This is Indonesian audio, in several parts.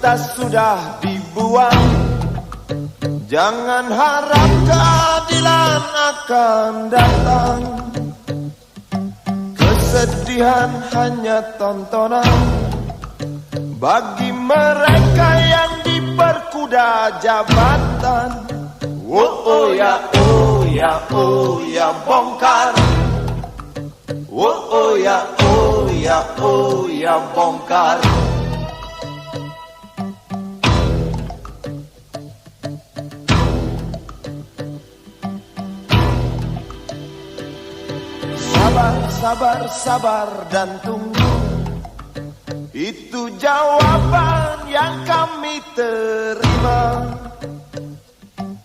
kertas sudah dibuang. Jangan harap keadilan akan datang. Kesedihan hanya tontonan bagi mereka yang diperkuda jabatan. Oh ya, oh ya, oh ya, bongkar. Oh ya, oh ya, oh ya, bongkar. Sabar, sabar, sabar dan tunggu. Itu jawaban yang kami terima.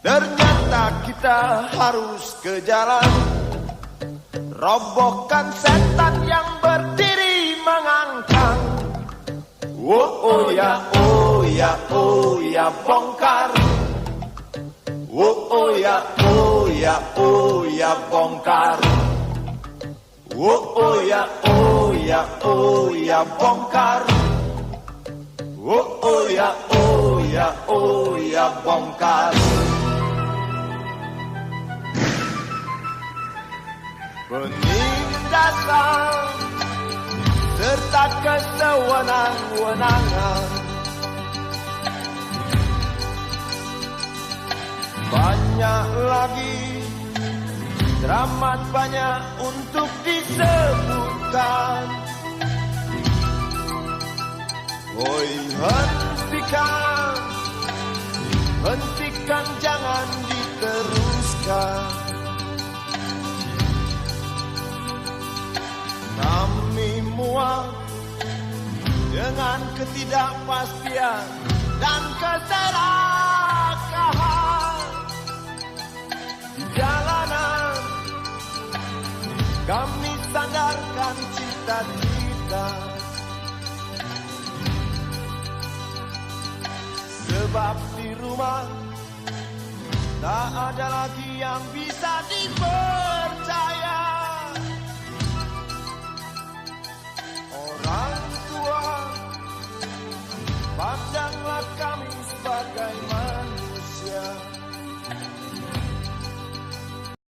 Ternyata kita harus ke jalan, robohkan setan yang berdiri mengangkang. Oh ya, oh ya, oh ya, bongkar. Oh ya, oh ya, oh ya, bongkar. Oh ya, oh ya, oh ya, bongkar. Oh ya, oh ya, oh ya, bongkar. Penindasan serta kesewenang-wenangan, banyak lagi, teramat banyak untuk disebutkan. Oi, hentikan, hentikan, jangan diteruskan. Kami muak dengan ketidakpastian dan keserakahan di jalanan. Kami sandarkan cita-cita, sebab di rumah tak ada lagi yang bisa dipercaya.